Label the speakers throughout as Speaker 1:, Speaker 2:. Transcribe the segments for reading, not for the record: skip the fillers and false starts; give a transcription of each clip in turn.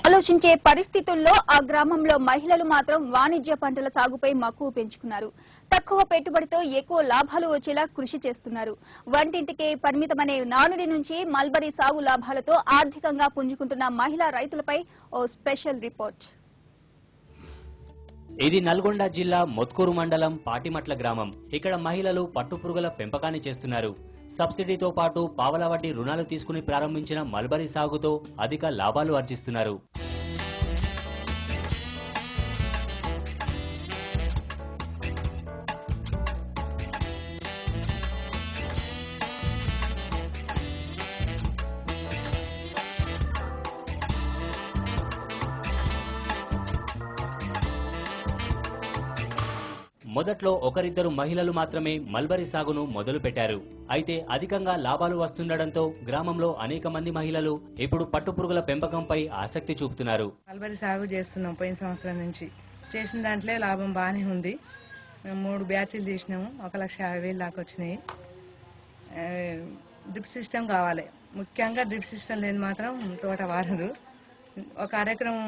Speaker 1: ఆలోచించే పరిస్థితుల్లో ఆ గ్రామంలో మహిళలు మాత్రం వాణిజ్య పంటల సాగుపై మక్కువ పెంచుకున్నారు. తక్కువ పెట్టుబడితో ఎక్కువ లాభాలు వచ్చేలా కృషి చేస్తున్నారు. వంటింటికే పరిమితమనే నానుడి నుంచి మల్బరీ సాగు లాభాలతో ఆర్థికంగా పుంజుకుంటున్న మహిళా రైతులపై ఓ స్పెషల్ రిపోర్ట్.
Speaker 2: ఇది నల్గొండ జిల్లా మొత్కూరు మండలం పాటిమట్ల గ్రామం. ఇక్కడ మహిళలు పట్టుపురుగుల పెంపకాన్ని చేస్తున్నారు. సబ్సిడీతో పాటు పావలా వడ్డీ రుణాలు తీసుకుని ప్రారంభించిన మల్బరీ సాగుతో అధిక లాభాలు ఆర్జిస్తున్నారు. మొదట్లో ఒకరిద్దరు మహిళలు మాత్రమే మల్బరీ సాగును మొదలు పెట్టారు. అయితే అధికంగా లాభాలు వస్తుండటంతో గ్రామంలో అనేక మంది మహిళలు ఇప్పుడు పట్టుపురుగుల పెంపకంపై ఆసక్తి చూపుతున్నారు.
Speaker 3: మల్బరీ సాగు చేస్తున్నాం పోయిన సంవత్సరం నుంచి. చేసిన దాంట్లో లాభం బాగానే ఉంది. మేము 3 బ్యాచ్లు తీసినాము. 1,50,000 దాకా వచ్చినాయి. డ్రిప్ సిస్టమ్ కావాలి. ముఖ్యంగా డ్రిప్ సిస్టమ్ లేని మాత్రం తోట వారదు. 1 ఎకరం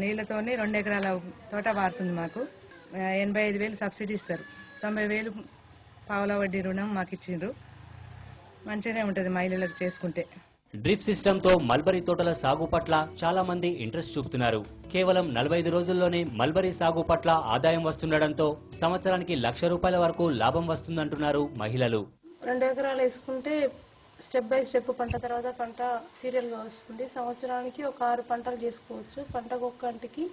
Speaker 3: నీళ్లతోనే 2 ఎకరాల తోట వారుతుంది. మాకు 85,000 సబ్సిడీ ఇస్తారు. 90,000 పావలా వడ్డీ రుణం మాకు ఇచ్చిండ్రు. మంచిగానే ఉంటుంది మహిళలకు చేసుకుంటే.
Speaker 2: డ్రిప్ సిస్టమ్ తో మల్బరీ తోటల సాగు పట్ల చాలా మంది ఇంట్రెస్ట్ చూపుతున్నారు. కేవలం 45 రోజుల్లోనే మల్బరీ సాగు పట్ల ఆదాయం వస్తుండటంతో సంవత్సరానికి ₹1,00,000 వరకు లాభం వస్తుందంటున్నారు మహిళలు.
Speaker 4: 2 ఎకరాలు వేసుకుంటే స్టెప్ బై స్టెప్ పంట తర్వాత పంట సీరియల్ గా వస్తుంది. సంవత్సరానికి ఒక 6 పంటలు చేసుకోవచ్చు. పంటకు ఒక్కంటికి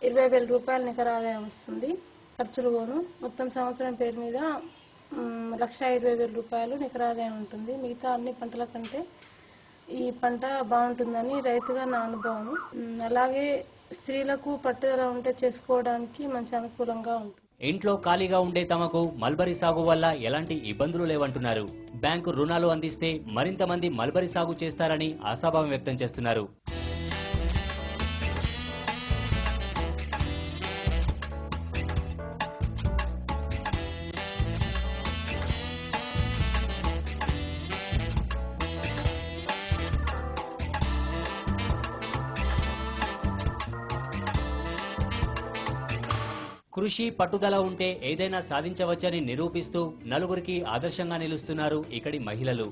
Speaker 4: ₹20,000 నికర ఆదాయం వస్తుంది. ఖర్చులు పోను. మొత్తం సంవత్సరం పేరు మీద ₹1,20,000 నికర ఆదాయం ఉంటుంది. మిగతా అన్ని పంటల కంటే ఈ పంట బాగుంటుందని రైతుగా నా అనుభవం. అలాగే స్త్రీలకు పట్టుదల ఉంటే చేసుకోవడానికి మంచి అనుకూలంగా ఉంటుంది.
Speaker 2: ఇంట్లో ఖాళీగా ఉండే తమకు మల్బరీ సాగు వల్ల ఎలాంటి ఇబ్బందులు లేవంటున్నారు. బ్యాంకు రుణాలు అందిస్తే మరింత మంది మల్బరీ సాగు చేస్తారని ఆశాభావం వ్యక్తం చేస్తున్నారు. కృషి పట్టుదల ఉంటే ఏదైనా సాధించవచ్చని నిరూపిస్తూ నలుగురికి ఆదర్శంగా నిలుస్తున్నారు ఇక్కడి మహిళలు.